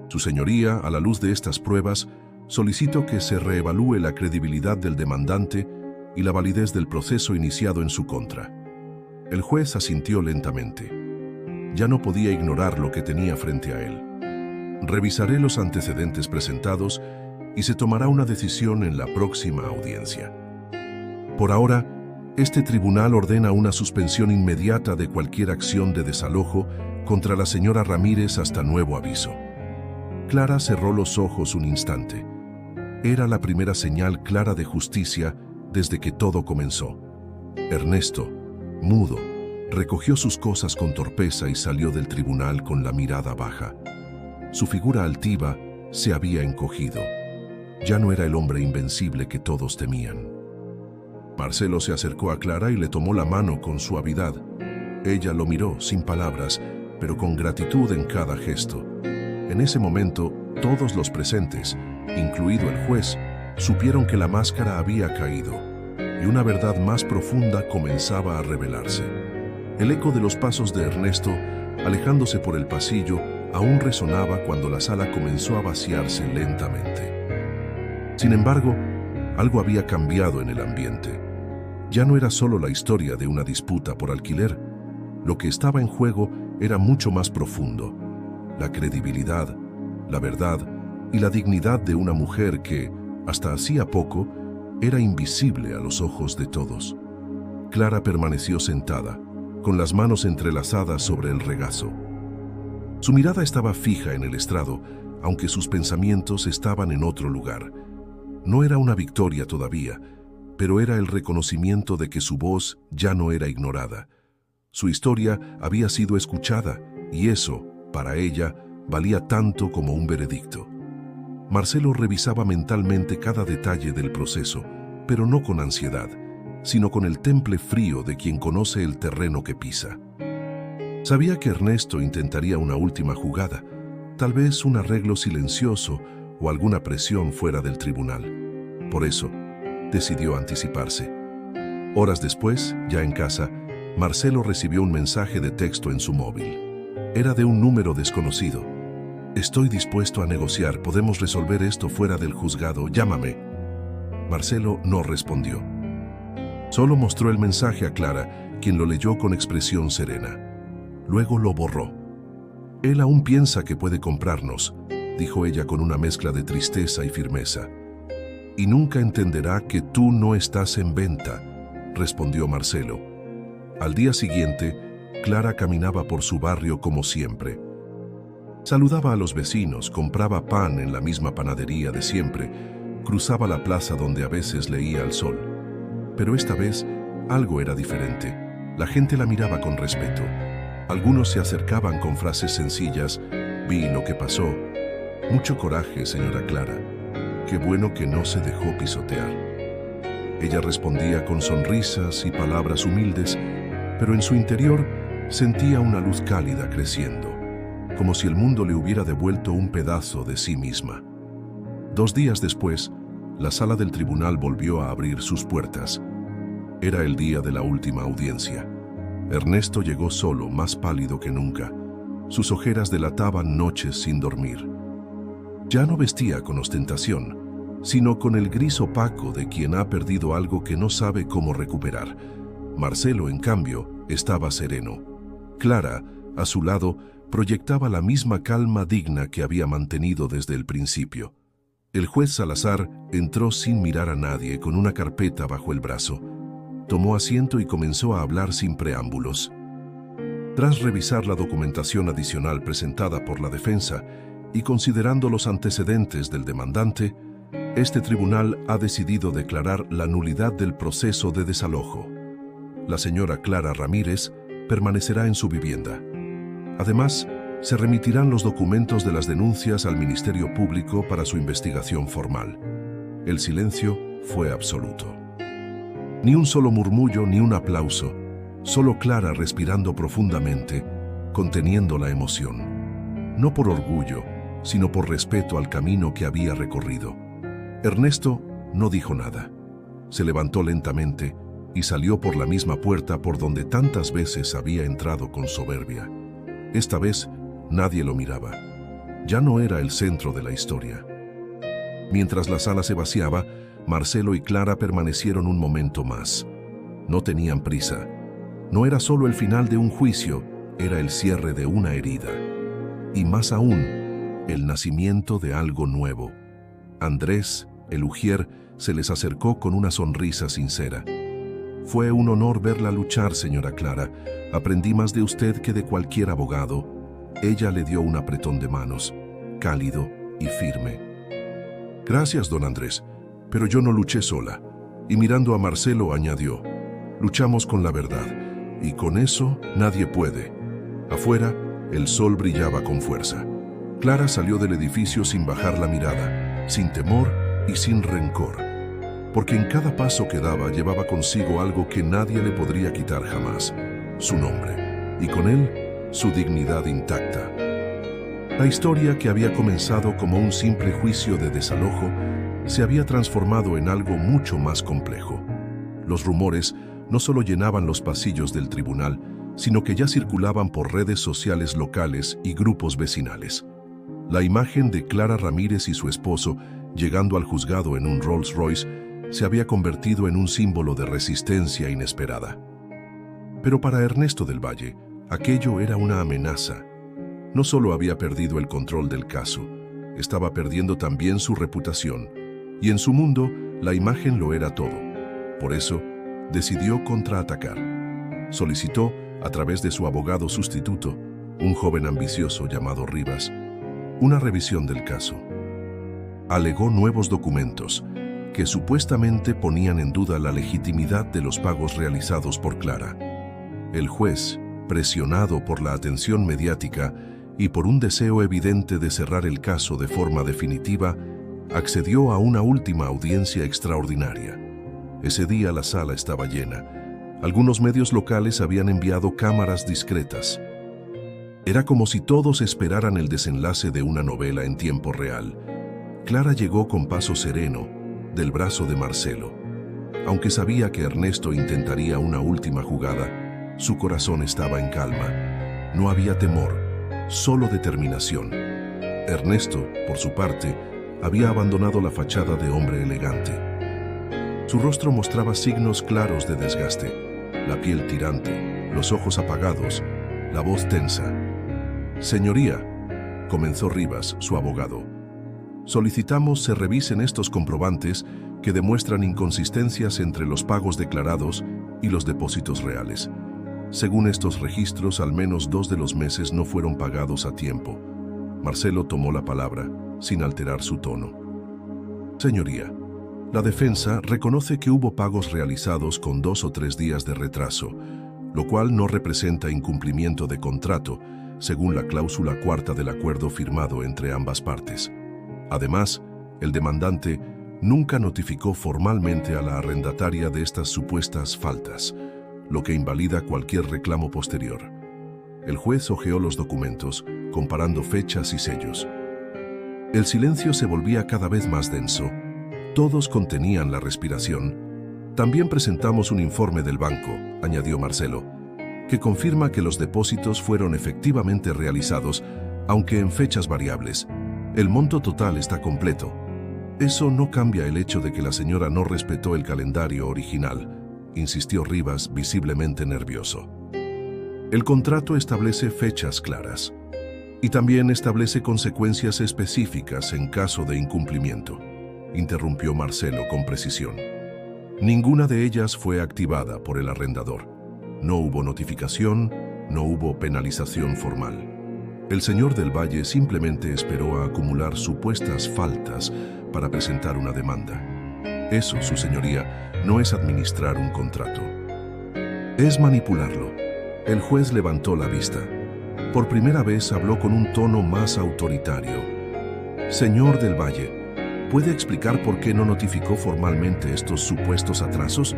A: Su señoría, a la luz de estas pruebas, solicito que se reevalúe la credibilidad del demandante y la validez del proceso iniciado en su contra. El juez asintió lentamente. Ya no podía ignorar lo que tenía frente a él. Revisaré los antecedentes presentados y se tomará una decisión en la próxima audiencia. Por ahora, este tribunal ordena una suspensión inmediata de cualquier acción de desalojo contra la señora Ramírez hasta nuevo aviso. Clara cerró los ojos un instante. Era la primera señal clara de justicia desde que todo comenzó. Ernesto, mudo, recogió sus cosas con torpeza y salió del tribunal con la mirada baja. Su figura altiva se había encogido. Ya no era el hombre invencible que todos temían. Marcelo se acercó a Clara y le tomó la mano con suavidad. Ella lo miró sin palabras, pero con gratitud en cada gesto. En ese momento, todos los presentes, incluido el juez, supieron que la máscara había caído y una verdad más profunda comenzaba a revelarse. El eco de los pasos de Ernesto, alejándose por el pasillo, aún resonaba cuando la sala comenzó a vaciarse lentamente. Sin embargo, algo había cambiado en el ambiente. Ya no era solo la historia de una disputa por alquiler. Lo que estaba en juego era mucho más profundo. La credibilidad, la verdad y la dignidad de una mujer que, hasta hacía poco, era invisible a los ojos de todos. Clara permaneció sentada, con las manos entrelazadas sobre el regazo. Su mirada estaba fija en el estrado, aunque sus pensamientos estaban en otro lugar. No era una victoria todavía, pero era el reconocimiento de que su voz ya no era ignorada. Su historia había sido escuchada, y eso, para ella, valía tanto como un veredicto. Marcelo revisaba mentalmente cada detalle del proceso, pero no con ansiedad, sino con el temple frío de quien conoce el terreno que pisa. Sabía que Ernesto intentaría una última jugada, tal vez un arreglo silencioso o alguna presión fuera del tribunal. Por eso, decidió anticiparse. Horas después, ya en casa, Marcelo recibió un mensaje de texto en su móvil. Era de un número desconocido. «Estoy dispuesto a negociar, podemos resolver esto fuera del juzgado, llámame». Marcelo no respondió. Solo mostró el mensaje a Clara, quien lo leyó con expresión serena. Luego lo borró. «Él aún piensa que puede comprarnos», dijo ella con una mezcla de tristeza y firmeza. «Y nunca entenderá que tú no estás en venta», respondió Marcelo. Al día siguiente, Clara caminaba por su barrio como siempre. Saludaba a los vecinos, compraba pan en la misma panadería de siempre, cruzaba la plaza donde a veces leía al sol. Pero esta vez, algo era diferente. La gente la miraba con respeto. Algunos se acercaban con frases sencillas. «Vi lo que pasó. Mucho coraje, señora Clara. Qué bueno que no se dejó pisotear». Ella respondía con sonrisas y palabras humildes, pero en su interior sentía una luz cálida creciendo, como si el mundo le hubiera devuelto un pedazo de sí misma. 2 días después, la sala del tribunal volvió a abrir sus puertas. Era el día de la última audiencia. Ernesto llegó solo, más pálido que nunca. Sus ojeras delataban noches sin dormir. Ya no vestía con ostentación, sino con el gris opaco de quien ha perdido algo que no sabe cómo recuperar. Marcelo, en cambio, estaba sereno. Clara, a su lado, proyectaba la misma calma digna que había mantenido desde el principio. El juez Salazar entró sin mirar a nadie, con una carpeta bajo el brazo. Tomó asiento y comenzó a hablar sin preámbulos. Tras revisar la documentación adicional presentada por la defensa y considerando los antecedentes del demandante, este tribunal ha decidido declarar la nulidad del proceso de desalojo. La señora Clara Ramírez permanecerá en su vivienda. Además, se remitirán los documentos de las denuncias al Ministerio Público para su investigación formal. El silencio fue absoluto. Ni un solo murmullo ni un aplauso, solo Clara respirando profundamente, conteniendo la emoción. No por orgullo, sino por respeto al camino que había recorrido. Ernesto no dijo nada. Se levantó lentamente y salió por la misma puerta por donde tantas veces había entrado con soberbia. Esta vez, nadie lo miraba. Ya no era el centro de la historia. Mientras la sala se vaciaba, Marcelo y Clara permanecieron un momento más. No tenían prisa. No era solo el final de un juicio, era el cierre de una herida. Y más aún, el nacimiento de algo nuevo. Andrés, el ujier, se les acercó con una sonrisa sincera. «Fue un honor verla luchar, señora Clara. Aprendí más de usted que de cualquier abogado». Ella le dio un apretón de manos, cálido y firme. «Gracias, don Andrés, pero yo no luché sola». Y mirando a Marcelo añadió: «Luchamos con la verdad, y con eso nadie puede». Afuera, el sol brillaba con fuerza. Clara salió del edificio sin bajar la mirada, sin temor y sin rencor, porque en cada paso que daba llevaba consigo algo que nadie le podría quitar jamás: su nombre, y con él su dignidad intacta. La historia, que había comenzado como un simple juicio de desalojo, se había transformado en algo mucho más complejo. Los rumores no solo llenaban los pasillos del tribunal, sino que ya circulaban por redes sociales locales y grupos vecinales. La imagen de Clara Ramírez y su esposo llegando al juzgado en un Rolls Royce se había convertido en un símbolo de resistencia inesperada. Pero para Ernesto del Valle, aquello era una amenaza. No solo había perdido el control del caso, estaba perdiendo también su reputación, y en su mundo la imagen lo era todo. Por eso, decidió contraatacar. Solicitó, a través de su abogado sustituto, un joven ambicioso llamado Rivas, una revisión del caso. Alegó nuevos documentos que supuestamente ponían en duda la legitimidad de los pagos realizados por Clara. El juez, presionado por la atención mediática y por un deseo evidente de cerrar el caso de forma definitiva, accedió a una última audiencia extraordinaria. Ese día la sala estaba llena. Algunos medios locales habían enviado cámaras discretas. Era como si todos esperaran el desenlace de una novela en tiempo real. Clara llegó con paso sereno, del brazo de Marcelo. Aunque sabía que Ernesto intentaría una última jugada, su corazón estaba en calma. No había temor, solo determinación. Ernesto, por su parte, había abandonado la fachada de hombre elegante. Su rostro mostraba signos claros de desgaste, la piel tirante, los ojos apagados, la voz tensa. «Señoría», comenzó Rivas, su abogado, «solicitamos se revisen estos comprobantes que demuestran inconsistencias entre los pagos declarados y los depósitos reales. Según estos registros, al menos 2 de los meses no fueron pagados a tiempo». Marcelo tomó la palabra, sin alterar su tono. «Señoría, la defensa reconoce que hubo pagos realizados con 2 o 3 días de retraso, lo cual no representa incumplimiento de contrato, según la cláusula 4ª del acuerdo firmado entre ambas partes. Además, el demandante nunca notificó formalmente a la arrendataria de estas supuestas faltas, lo que invalida cualquier reclamo posterior». El juez hojeó los documentos, comparando fechas y sellos. El silencio se volvía cada vez más denso. Todos contenían la respiración. «También presentamos un informe del banco», añadió Marcelo, «que confirma que los depósitos fueron efectivamente realizados, aunque en fechas variables. El monto total está completo. Eso no cambia el hecho de que la señora no respetó el calendario original», insistió Rivas, visiblemente nervioso. «El contrato establece fechas claras y también establece consecuencias específicas en caso de incumplimiento», interrumpió Marcelo con precisión. «Ninguna de ellas fue activada por el arrendador. No hubo notificación, no hubo penalización formal. El señor del Valle simplemente esperó a acumular supuestas faltas para presentar una demanda. Eso, su señoría, no es administrar un contrato. Es manipularlo». El juez levantó la vista. Por primera vez habló con un tono más autoritario. «Señor del Valle, ¿puede explicar por qué no notificó formalmente estos supuestos atrasos?».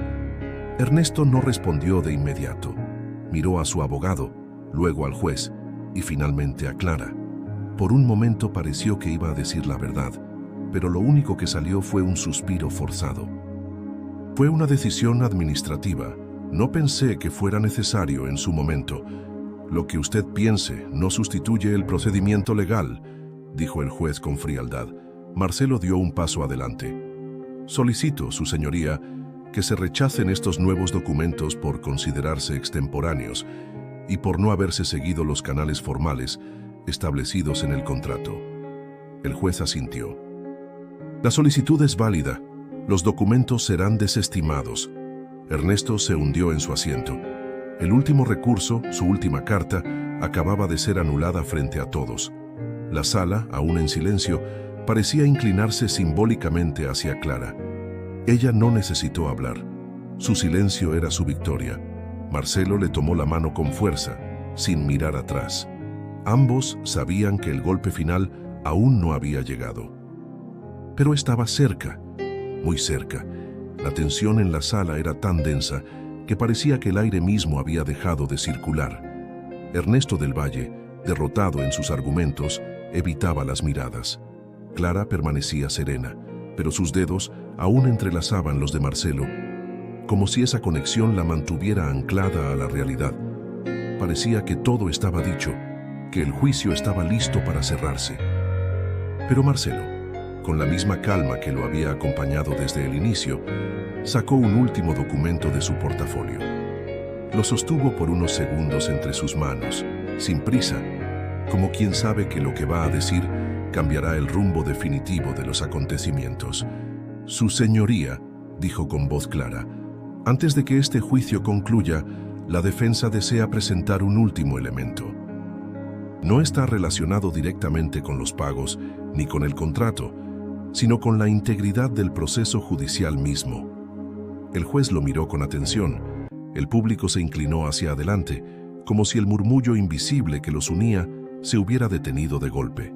A: Ernesto no respondió de inmediato. Miró a su abogado, luego al juez y finalmente a Clara. Por un momento pareció que iba a decir la verdad, pero lo único que salió fue un suspiro forzado. «Fue una decisión administrativa. No pensé que fuera necesario en su momento. Lo que usted piense no sustituye el procedimiento legal», dijo el juez con frialdad. Marcelo dio un paso adelante. «Solicito, su señoría, que se rechacen estos nuevos documentos por considerarse extemporáneos y por no haberse seguido los canales formales establecidos en el contrato». El juez asintió. «La solicitud es válida. Los documentos serán desestimados». Ernesto se hundió en su asiento. El último recurso, su última carta, acababa de ser anulada frente a todos. La sala, aún en silencio, parecía inclinarse simbólicamente hacia Clara. Ella no necesitó hablar. Su silencio era su victoria. Marcelo le tomó la mano con fuerza, sin mirar atrás. Ambos sabían que el golpe final aún no había llegado. Pero estaba cerca, muy cerca. La tensión en la sala era tan densa que parecía que el aire mismo había dejado de circular. Ernesto del Valle, derrotado en sus argumentos, evitaba las miradas. Clara permanecía serena, pero sus dedos aún entrelazaban los de Marcelo, como si esa conexión la mantuviera anclada a la realidad. Parecía que todo estaba dicho, que el juicio estaba listo para cerrarse. Pero Marcelo, con la misma calma que lo había acompañado desde el inicio, sacó un último documento de su portafolio. Lo sostuvo por unos segundos entre sus manos, sin prisa, como quien sabe que lo que va a decir cambiará el rumbo definitivo de los acontecimientos. Su señoría, dijo con voz clara, antes de que este juicio concluya, la defensa desea presentar un último elemento. No está relacionado directamente con los pagos ni con el contrato, sino con la integridad del proceso judicial mismo. El juez lo miró con atención. El público se inclinó hacia adelante, como si el murmullo invisible que los unía se hubiera detenido de golpe.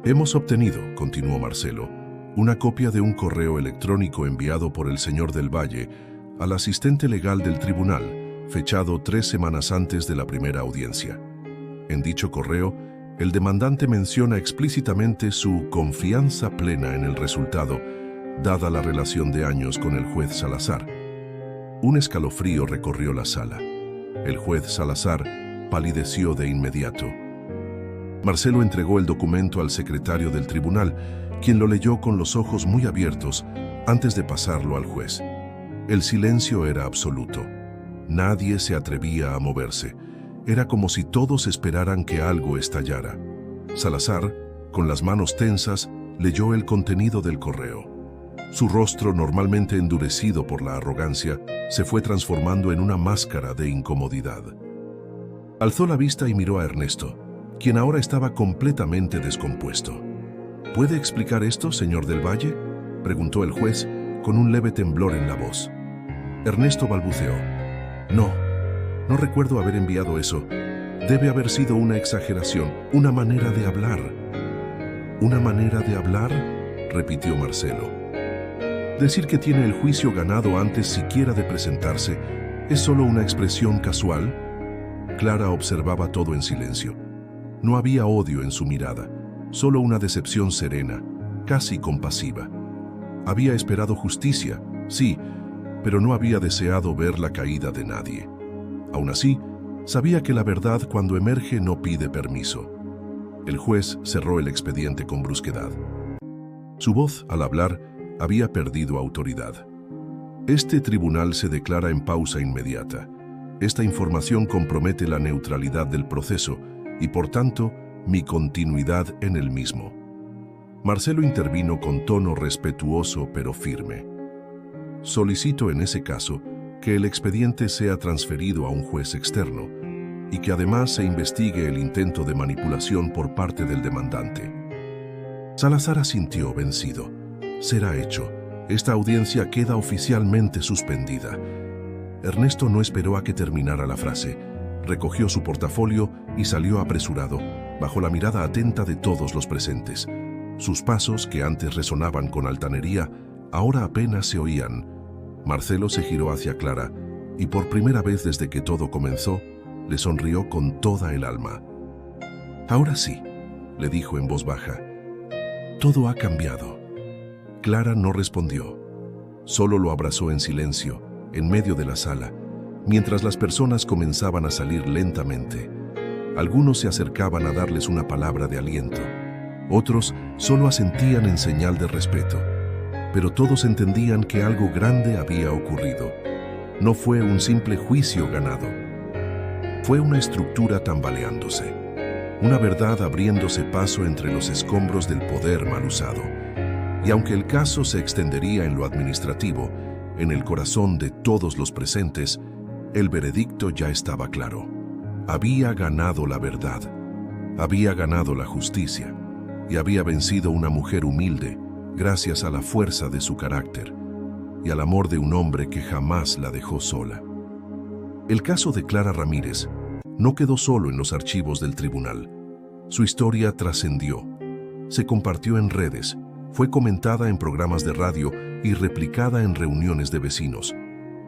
A: Hemos obtenido, continuó Marcelo, una copia de un correo electrónico enviado por el señor del Valle al asistente legal del tribunal, fechado 3 semanas antes de la primera audiencia. En dicho correo, el demandante menciona explícitamente su confianza plena en el resultado, dada la relación de años con el juez Salazar. Un escalofrío recorrió la sala. El juez Salazar palideció de inmediato. Marcelo entregó el documento al secretario del tribunal, quien lo leyó con los ojos muy abiertos antes de pasarlo al juez. El silencio era absoluto. Nadie se atrevía a moverse. Era como si todos esperaran que algo estallara. Salazar, con las manos tensas, leyó el contenido del correo. Su rostro, normalmente endurecido por la arrogancia, se fue transformando en una máscara de incomodidad. Alzó la vista y miró a Ernesto, quien ahora estaba completamente descompuesto. ¿Puede explicar esto, señor del Valle?, preguntó el juez, con un leve temblor en la voz. Ernesto balbuceó. No recuerdo haber enviado eso. Debe haber sido una exageración, una manera de hablar. ¿Una manera de hablar?, repitió Marcelo. Decir que tiene el juicio ganado antes siquiera de presentarse es solo una expresión casual. Clara observaba todo en silencio. No había odio en su mirada, solo una decepción serena, casi compasiva. Había esperado justicia, sí, pero no había deseado ver la caída de nadie. Aún así, sabía que la verdad cuando emerge no pide permiso. El juez cerró el expediente con brusquedad. Su voz, al hablar, había perdido autoridad. Este tribunal se declara en pausa inmediata. Esta información compromete la neutralidad del proceso y, por tanto, mi continuidad en el mismo. Marcelo intervino con tono respetuoso pero firme. Solicito en ese caso que el expediente sea transferido a un juez externo y que además se investigue el intento de manipulación por parte del demandante. Salazar asintió vencido. Será hecho. Esta audiencia queda oficialmente suspendida. Ernesto no esperó a que terminara la frase. Recogió su portafolio y salió apresurado, bajo la mirada atenta de todos los presentes. Sus pasos, que antes resonaban con altanería, ahora apenas se oían. Marcelo se giró hacia Clara y por primera vez desde que todo comenzó, le sonrió con toda el alma. Ahora sí, le dijo en voz baja. Todo ha cambiado. Clara no respondió. Solo lo abrazó en silencio, en medio de la sala, mientras las personas comenzaban a salir lentamente. Algunos se acercaban a darles una palabra de aliento. Otros solo asentían en señal de respeto. Pero todos entendían que algo grande había ocurrido. No fue un simple juicio ganado. Fue una estructura tambaleándose. Una verdad abriéndose paso entre los escombros del poder mal usado. Y aunque el caso se extendería en lo administrativo, en el corazón de todos los presentes, el veredicto ya estaba claro. Había ganado la verdad, había ganado la justicia, y había vencido una mujer humilde, gracias a la fuerza de su carácter y al amor de un hombre que jamás la dejó sola. El caso de Clara Ramírez no quedó solo en los archivos del tribunal. Su historia trascendió, se compartió en redes, fue comentada en programas de radio y replicada en reuniones de vecinos.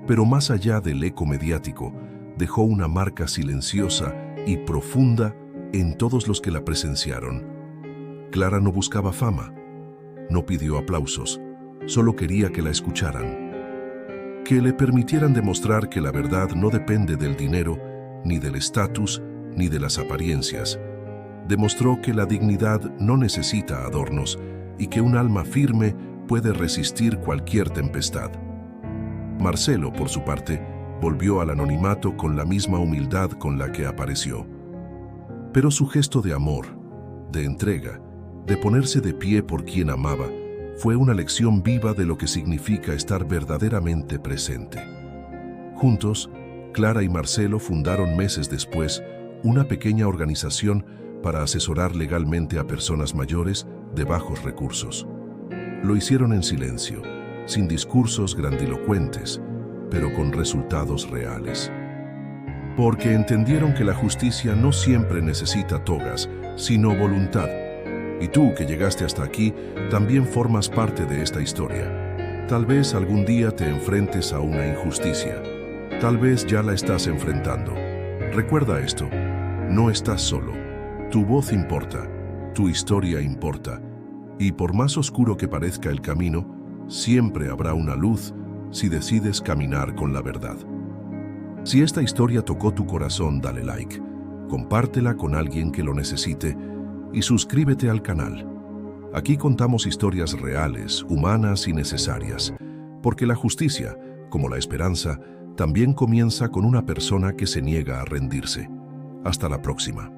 A: Pero más allá del eco mediático, dejó una marca silenciosa y profunda en todos los que la presenciaron. Clara no buscaba fama, no pidió aplausos, solo quería que la escucharan. Que le permitieran demostrar que la verdad no depende del dinero, ni del estatus, ni de las apariencias. Demostró que la dignidad no necesita adornos y que un alma firme puede resistir cualquier tempestad. Marcelo, por su parte, volvió al anonimato con la misma humildad con la que apareció. Pero su gesto de amor, de entrega, de ponerse de pie por quien amaba, fue una lección viva de lo que significa estar verdaderamente presente. Juntos, Clara y Marcelo fundaron meses después una pequeña organización para asesorar legalmente a personas mayores de bajos recursos. Lo hicieron en silencio, sin discursos grandilocuentes, pero con resultados reales. Porque entendieron que la justicia no siempre necesita togas, sino voluntad. Y tú, que llegaste hasta aquí, también formas parte de esta historia. Tal vez algún día te enfrentes a una injusticia. Tal vez ya la estás enfrentando. Recuerda esto, no estás solo. Tu voz importa, tu historia importa. Y por más oscuro que parezca el camino, siempre habrá una luz si decides caminar con la verdad. Si esta historia tocó tu corazón, dale like, compártela con alguien que lo necesite y suscríbete al canal. Aquí contamos historias reales, humanas y necesarias, porque la justicia, como la esperanza, también comienza con una persona que se niega a rendirse. Hasta la próxima.